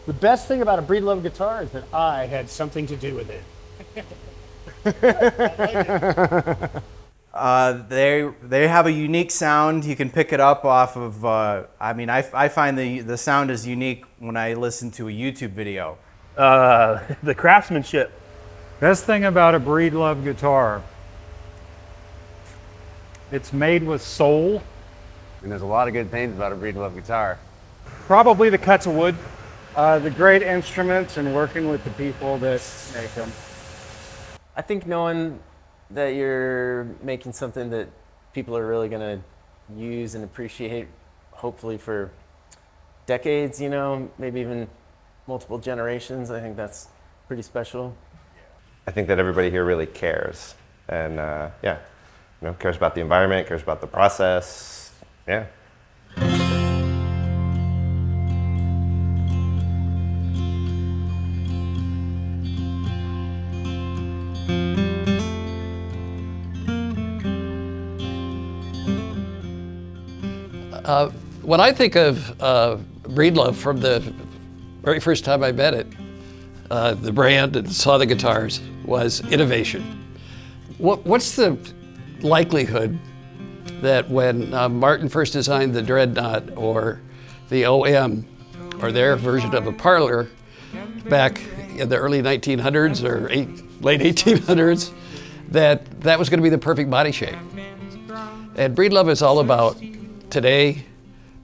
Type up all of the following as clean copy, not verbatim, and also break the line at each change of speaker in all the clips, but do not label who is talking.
The best thing about a Breedlove guitar is that I had something to do with it.
They have a unique sound. You can pick it up off of, I mean, I find the sound is unique when I listen to a YouTube video.
The craftsmanship.
Best thing about a Breedlove guitar, it's made with soul.
And there's a lot of good things about a Breedlove guitar.
Probably the cuts of wood.
The great instruments and working with the people that make them.
I think knowing that you're making something that people are really going to use and appreciate, hopefully for decades, you know, maybe even multiple generations. I think that's pretty special.
I think that everybody here really cares, and yeah, you know, cares about the environment, cares about the process. Yeah.
When I think of Breedlove from the very first time I met it, the brand and saw the guitars, was innovation. What's the likelihood that when Martin first designed the Dreadnought or the OM or their version of a Parlor back in the early 1900s or late 1800s, that was going to be the perfect body shape? And Breedlove is all about today.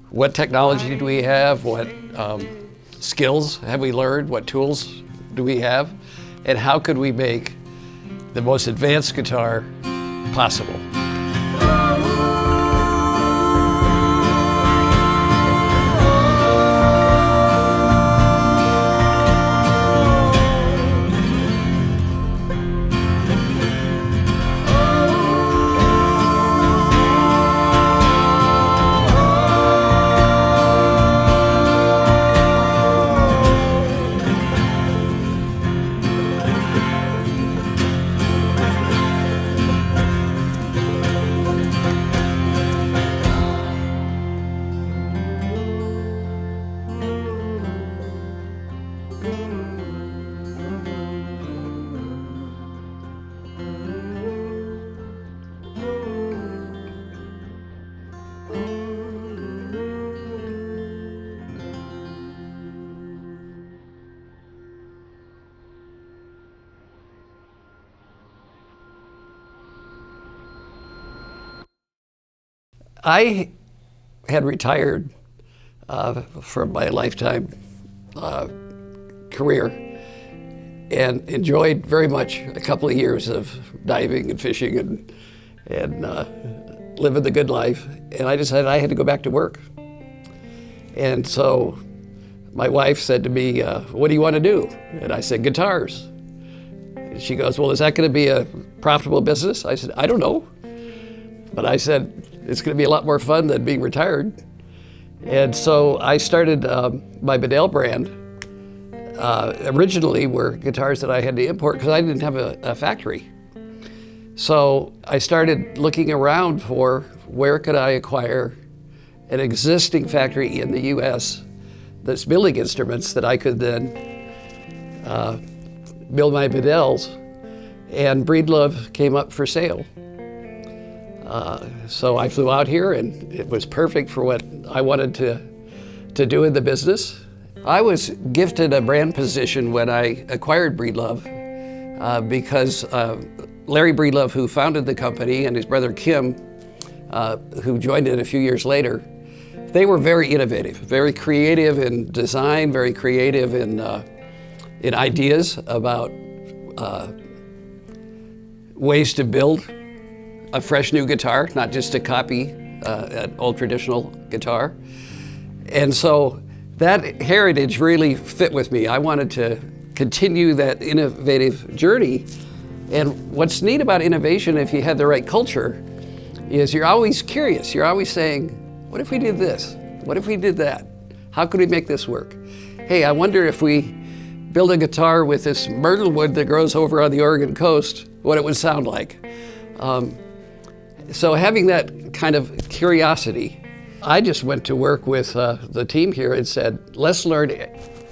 What technology do we have? What skills have we learned? What tools do we have? And how could we make the most advanced guitar possible? I had retired from my lifetime career and enjoyed very much a couple of years of diving and fishing and living the good life. And I decided I had to go back to work. And so my wife said to me, what do you want to do? And I said, guitars. And she goes, well, is that going to be a profitable business? I said, I don't know. But I said, it's going to be a lot more fun than being retired. And so I started my Bedell brand. Originally were guitars that I had to import because I didn't have a factory. So I started looking around for where could I acquire an existing factory in the US that's building instruments that I could then build my Bedells, and Breedlove came up for sale. So I flew out here, and it was perfect for what I wanted to do in the business. I was gifted a brand position when I acquired Breedlove because Larry Breedlove, who founded the company, and his brother Kim, who joined it a few years later, they were very innovative, very creative in design, very creative in ideas about ways to build a fresh new guitar, not just to copy an old traditional guitar. And so that heritage really fit with me. I wanted to continue that innovative journey. And what's neat about innovation, if you have the right culture, is you're always curious. You're always saying, what if we did this? What if we did that? How could we make this work? Hey, I wonder if we build a guitar with this myrtle wood that grows over on the Oregon coast, what it would sound like. So having that kind of curiosity, I just went to work with the team here and said, let's learn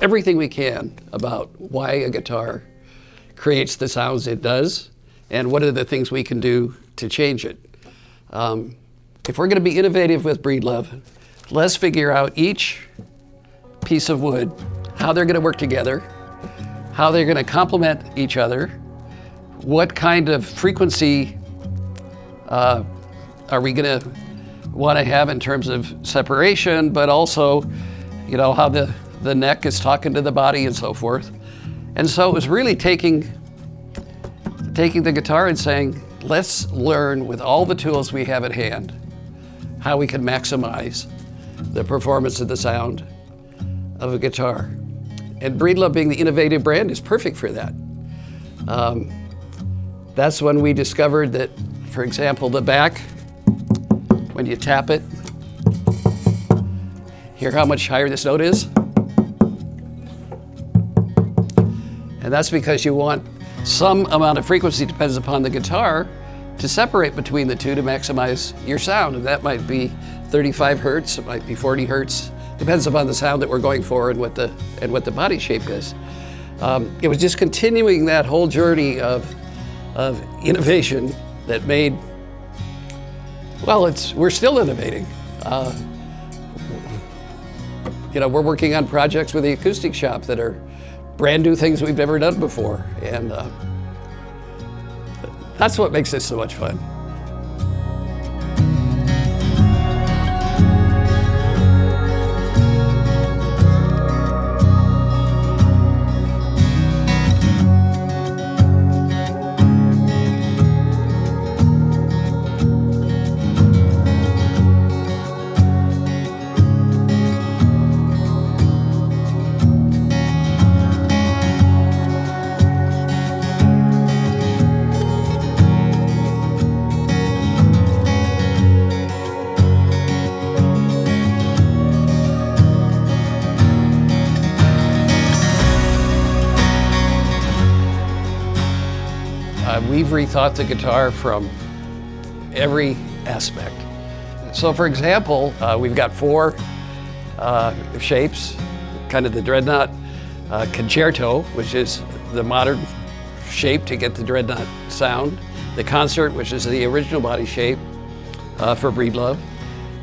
everything we can about why a guitar creates the sounds it does and what are the things we can do to change it. If we're going to be innovative with Breedlove, let's figure out each piece of wood, how they're going to work together, how they're going to complement each other, what kind of frequency are we going to want to have in terms of separation, but also, you know, how the neck is talking to the body and so forth. And so it was really taking the guitar and saying, let's learn with all the tools we have at hand how we can maximize the performance of the sound of a guitar. And Breedlove, being the innovative brand, is perfect for that. That's when we discovered that, for example, the back, when you tap it, hear how much higher this note is? And that's because you want some amount of frequency, depends upon the guitar, to separate between the two to maximize your sound. And that might be 35 hertz, it might be 40 hertz, depends upon the sound that we're going for and what the body shape is. It was just continuing that whole journey of innovation that made, well, we're still innovating. You know, we're working on projects with the Acoustic Shoppe that are brand new things we've never done before. And that's what makes this so much fun. We've rethought the guitar from every aspect. So for example, we've got 4 shapes, kind of the dreadnought concerto, which is the modern shape to get the dreadnought sound, the concert, which is the original body shape for Breedlove,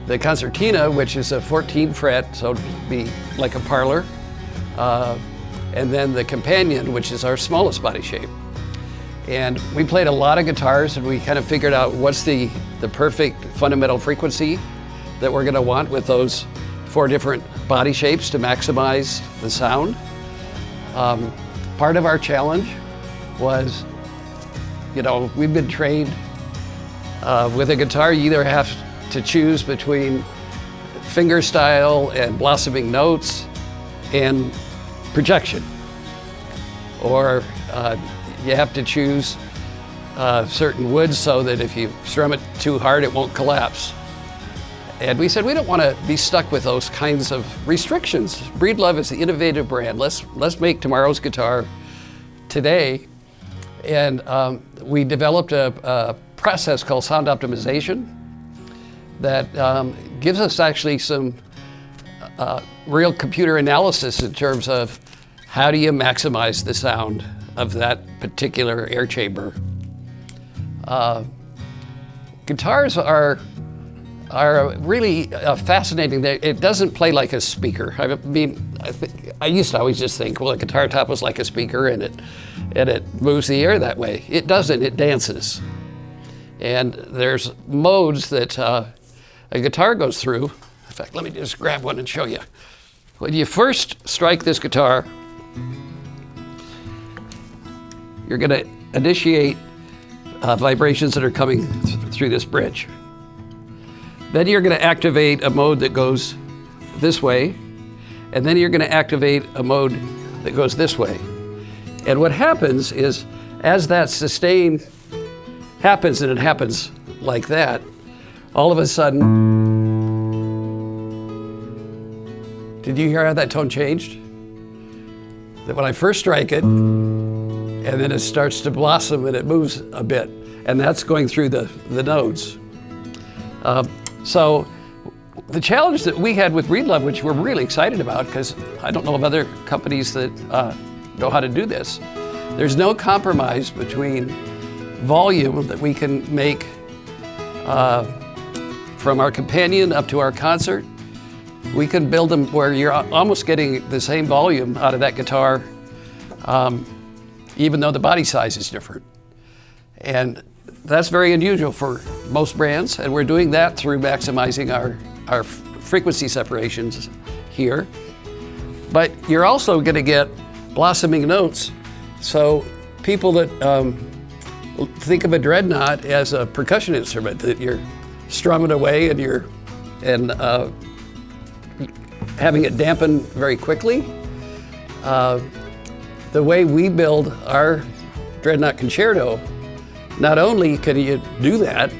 the concertina, which is a 14 fret, so it'd be like a parlor, and then the companion, which is our smallest body shape. And we played a lot of guitars and we kind of figured out what's the perfect fundamental frequency that we're gonna want with those 4 different body shapes to maximize the sound. Part of our challenge was, you know, we've been trained with a guitar, you either have to choose between finger style and blossoming notes and projection, or you have to choose certain woods so that if you strum it too hard, it won't collapse. And we said, we don't want to be stuck with those kinds of restrictions. Breedlove is the innovative brand. Let's make tomorrow's guitar today. And we developed a process called sound optimization that gives us actually some real computer analysis in terms of how do you maximize the sound of that particular air chamber. Guitars are really fascinating. It doesn't play like a speaker. I mean, I used to always just think, well, a guitar top was like a speaker and it moves the air that way. It doesn't, it dances. And there's modes that a guitar goes through. In fact, let me just grab one and show you. When you first strike this guitar, you're going to initiate vibrations that are coming through this bridge. Then you're going to activate a mode that goes this way, and then you're going to activate a mode that goes this way. And what happens is, as that sustain happens, and it happens like that, all of a sudden, did you hear how that tone changed? That when I first strike it, and then it starts to blossom and it moves a bit. And that's going through the nodes. So the challenge that we had with Breedlove, which we're really excited about, because I don't know of other companies that know how to do this. There's no compromise between volume that we can make from our companion up to our concert. We can build them where you're almost getting the same volume out of that guitar, even though the body size is different. And that's very unusual for most brands, and we're doing that through maximizing our frequency separations here. But you're also going to get blossoming notes. So people that think of a dreadnought as a percussion instrument that you're strumming away and you're having it dampen very quickly. The way we build our dreadnought concerto, not only can you do that,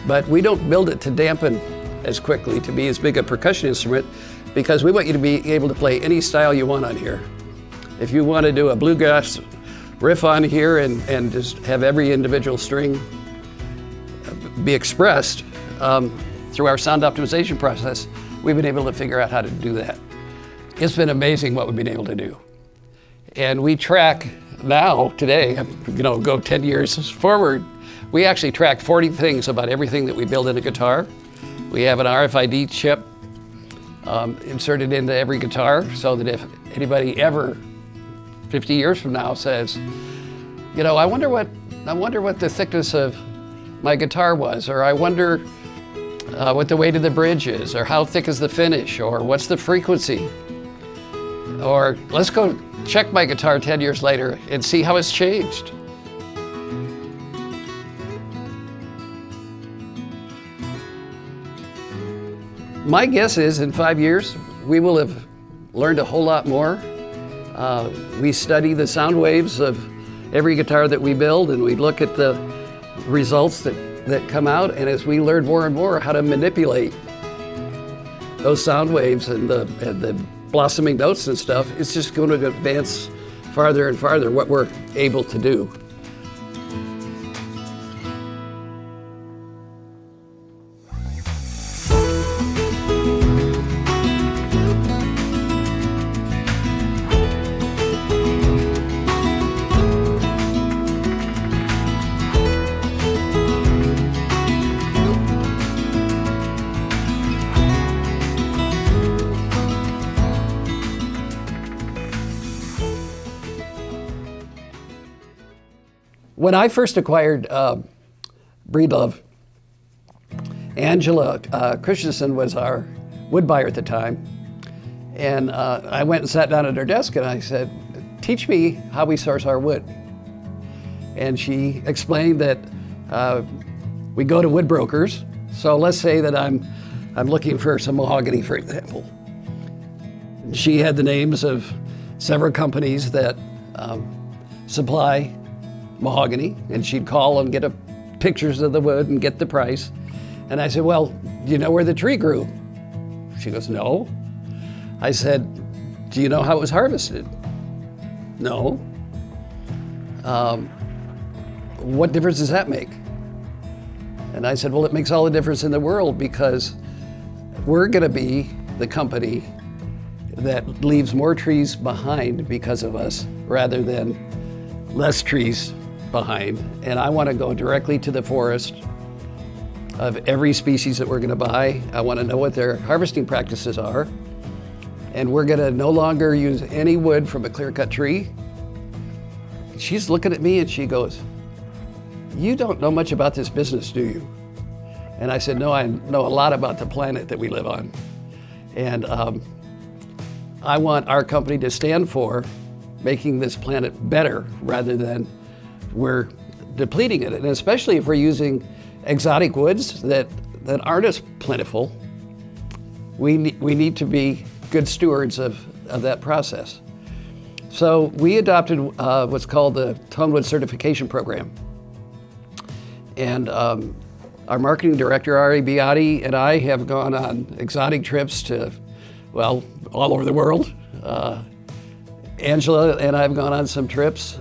but we don't build it to dampen as quickly, to be as big a percussion instrument, because we want you to be able to play any style you want on here. If you want to do a bluegrass riff on here and just have every individual string be expressed through our sound optimization process, we've been able to figure out how to do that. It's been amazing what we've been able to do. And we track now, today, go 10 years forward, we actually track 40 things about everything that we build in a guitar. We have an RFID chip inserted into every guitar, so that if anybody ever, 50 years from now, says, I wonder what the thickness of my guitar was, or I wonder what the weight of the bridge is, or how thick is the finish, or what's the frequency, or let's go check my guitar 10 years later and see how it's changed. My guess is in 5 years, we will have learned a whole lot more. We study the sound waves of every guitar that we build, and we look at the results that come out, and as we learn more and more how to manipulate those sound waves and the blossoming notes and stuff, it's just going to advance farther and farther what we're able to do. When I first acquired Breedlove, Angela Christensen was our wood buyer at the time. And I went and sat down at her desk and I said, teach me how we source our wood. And she explained that we go to wood brokers. So let's say that I'm looking for some mahogany, for example. She had the names of several companies that supply mahogany, and she'd call and get pictures of the wood and get the price. And I said, well, do you know where the tree grew? She goes, no. I said, do you know how it was harvested? No. What difference does that make? And I said, well, it makes all the difference in the world, because we're gonna be the company that leaves more trees behind because of us, rather than less trees behind. And I want to go directly to the forest of every species that we're going to buy. I want to know what their harvesting practices are. And we're going to no longer use any wood from a clear-cut tree. She's looking at me and she goes, you don't know much about this business, do you? And I said, no, I know a lot about the planet that we live on. And I want our company to stand for making this planet better, rather than we're depleting it. And especially if we're using exotic woods that aren't as plentiful, we need to be good stewards of that process. So we adopted what's called the Tonewood Certification Program. And our marketing director, Ari Beati, and I have gone on exotic trips to, well, all over the world. Angela and I have gone on some trips.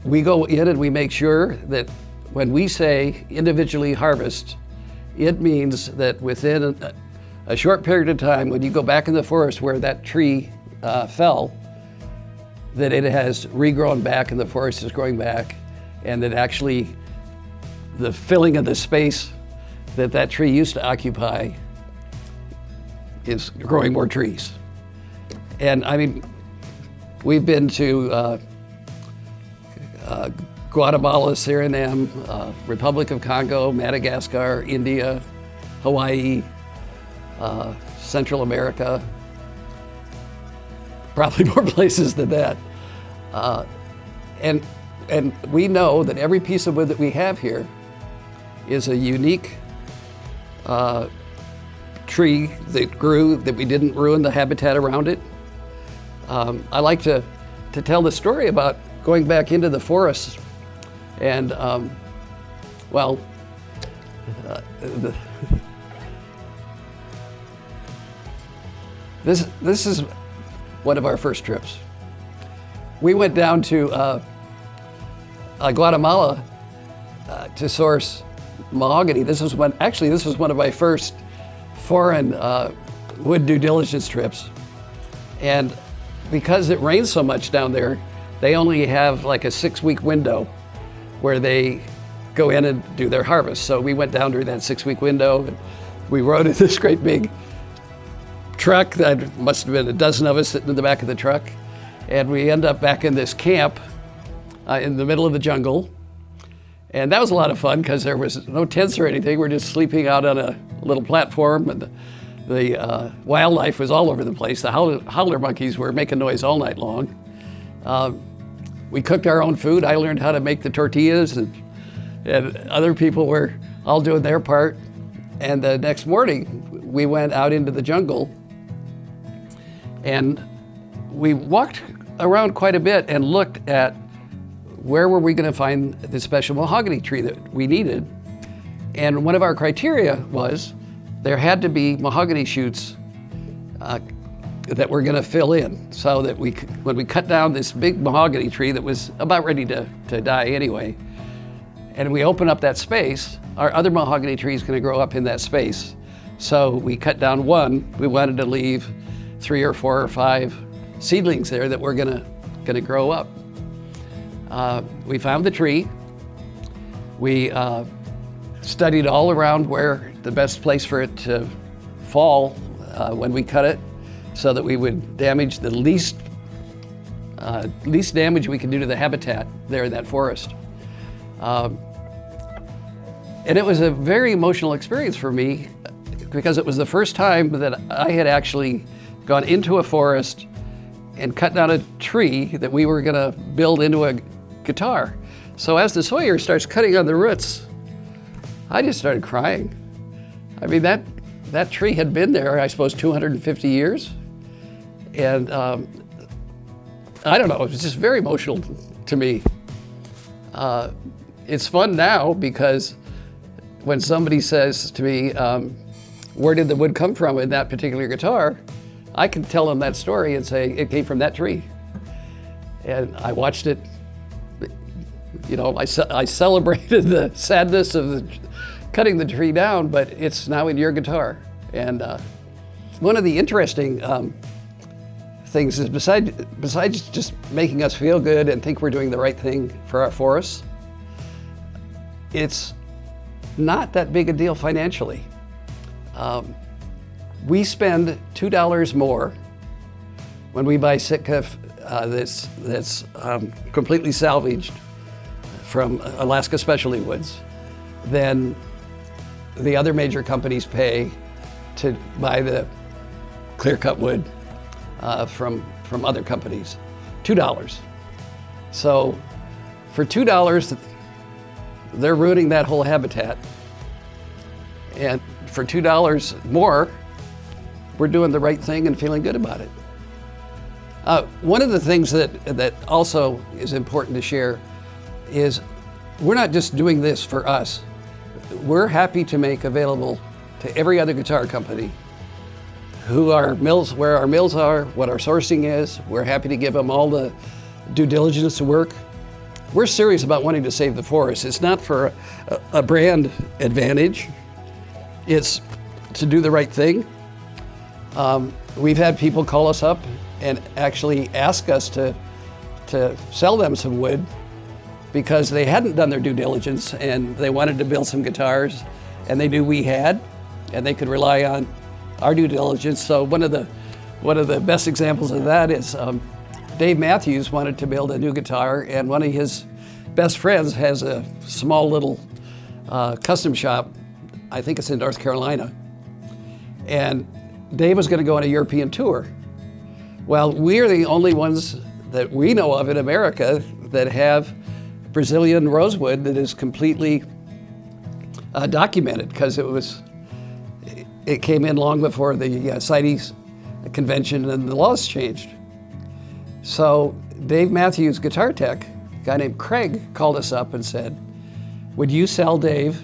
We go in and we make sure that when we say individually harvest it means that within a short period of time, when you go back in the forest where that tree fell, that it has regrown back and the forest is growing back, and that actually the filling of the space that that tree used to occupy is growing more trees. And I mean, we've been to Guatemala, Suriname, Republic of Congo, Madagascar, India, Hawaii, Central America, probably more places than that. And we know that every piece of wood that we have here is a unique tree that grew, that we didn't ruin the habitat around it. I like to tell the story about going back into the forest and, well, this is one of our first trips. We went down to Guatemala to source mahogany. This was one of my first foreign wood due diligence trips. And because it rains so much down there, they only have like a 6-week window where they go in and do their harvest. So we went down during that 6-week window, and we rode in this great big truck. That must have been a dozen of us sitting in the back of the truck. And we end up back in this camp in the middle of the jungle. And that was a lot of fun because there was no tents or anything. We're just sleeping out on a little platform, and the wildlife was all over the place. The howler monkeys were making noise all night long. We cooked our own food. I learned how to make the tortillas, and other people were all doing their part. And the next morning, we went out into the jungle, and we walked around quite a bit and looked at where were we going to find the special mahogany tree that we needed. And one of our criteria was there had to be mahogany shoots that we're going to fill in, so that when we cut down this big mahogany tree that was about ready to die anyway, and we open up that space, our other mahogany tree is going to grow up in that space. So we cut down one. We wanted to leave 3 or 4 or 5 seedlings there that were going to grow up. We found the tree. We studied all around where the best place for it to fall when we cut it, so that we would damage the least damage we could do to the habitat there in that forest. And it was a very emotional experience for me, because it was the first time that I had actually gone into a forest and cut down a tree that we were gonna build into a guitar. So as the sawyer starts cutting on the roots, I just started crying. I mean, that tree had been there, I suppose, 250 years. And I don't know, it was just very emotional to me. It's fun now because when somebody says to me, where did the wood come from in that particular guitar? I can tell them that story and say, it came from that tree. And I watched it, you know, I celebrated the sadness of cutting the tree down, but it's now in your guitar. And one of the interesting things is besides just making us feel good and think we're doing the right thing for our forests, it's not that big a deal financially. We spend $2 more when we buy Sitka that's completely salvaged from Alaska Specialty Woods than the other major companies pay to buy the clear-cut wood from other companies. $2. So for $2, they're ruining that whole habitat. And for $2 more, we're doing the right thing and feeling good about it. One of the things that also is important to share is we're not just doing this for us. We're happy to make available to every other guitar company where our mills are, what our sourcing is. We're happy to give them all the due diligence to work. We're serious about wanting to save the forest. It's not for a brand advantage. it's to do the right thing. We've had people call us up and actually ask us to sell them some wood because they hadn't done their due diligence and they wanted to build some guitars and they knew we had and they could rely on our due diligence. So one of the best examples of that is Dave Matthews wanted to build a new guitar, and one of his best friends has a small little custom shop. I think it's in North Carolina. And Dave was going to go on a European tour. Well, we're the only ones that we know of in America that have Brazilian rosewood that is completely documented, because it came in long before the CITES convention and the laws changed. So Dave Matthews Guitar Tech, a guy named Craig, called us up and said, would you sell Dave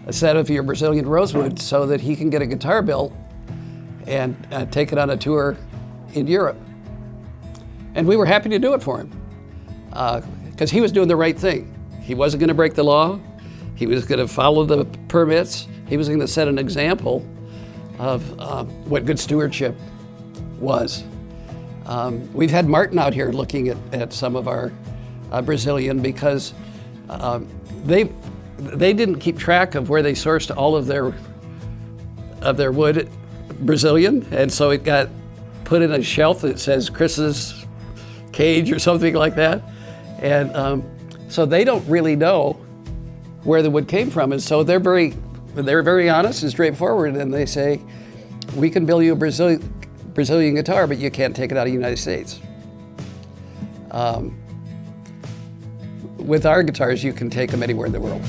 a set of your Brazilian rosewood so that he can get a guitar built and take it on a tour in Europe? And we were happy to do it for him because he was doing the right thing. He wasn't going to break the law. He was going to follow the permits. He was going to set an example of what good stewardship was. We've had Martin out here looking at some of our Brazilian because they didn't keep track of where they sourced all of their wood Brazilian, and so it got put in a shelf that says Chris's Cage or something like that, and so they don't really know where the wood came from, and so they're very honest and straightforward, and they say, we can build you a Brazilian guitar, but you can't take it out of the United States. With our guitars, you can take them anywhere in the world.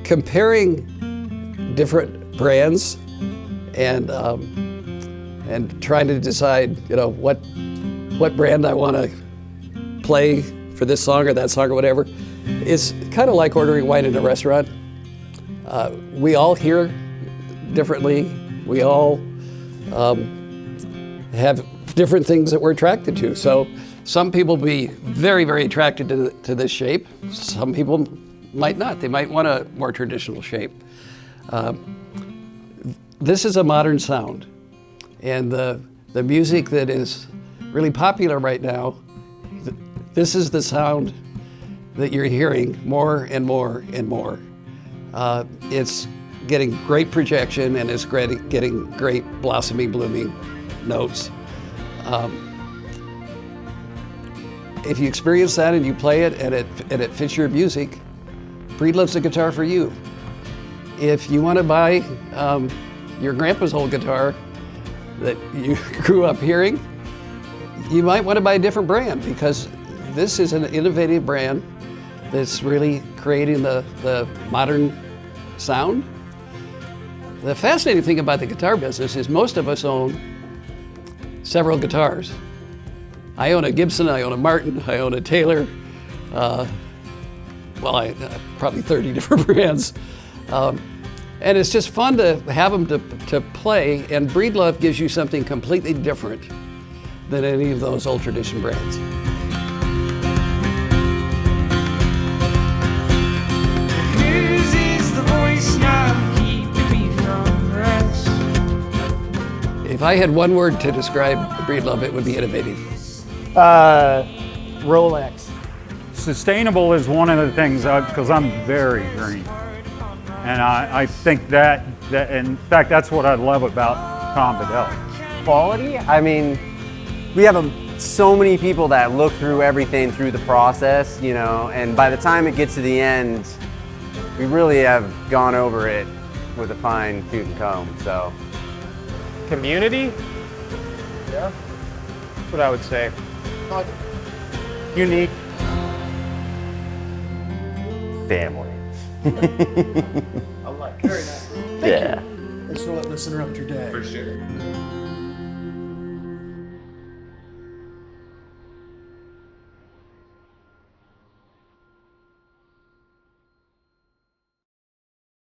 Comparing different brands and trying to decide, what brand I want to play for this song or that song or whatever, is kind of like ordering wine in a restaurant. We all hear differently. We all have different things that we're attracted to. So some people be very, very attracted to this shape. Some people might not. They might want a more traditional shape. This is a modern sound, and the music that is really popular right now, this is the sound that you're hearing more and more and more. It's getting great projection, and it's getting great blossoming, blooming notes. If you experience that and you play it and it fits your music, Breedlove's a guitar for you. If you want to buy your grandpa's old guitar that you grew up hearing, you might want to buy a different brand, because this is an innovative brand that's really creating the modern sound. The fascinating thing about the guitar business is most of us own several guitars. I own a Gibson, I own a Martin, I own a Taylor. I probably 30 different brands. And it's just fun to have them to play, and Breedlove gives you something completely different than any of those old tradition brands. If I had one word to describe Breedlove, it would be innovative.
Rolex.
Sustainable is one of the things, because I'm very green. And I think that, in fact, that's what I love about Tom Bedell.
Quality? I mean, we have so many people that look through everything through the process, and by the time it gets to the end, we really have gone over it with a fine tooth and comb, so.
Community? Yeah, that's what I would say. Unique.
Family.
I like it. Very nice.
Yeah.
Thanks for letting us interrupt your day.
For sure.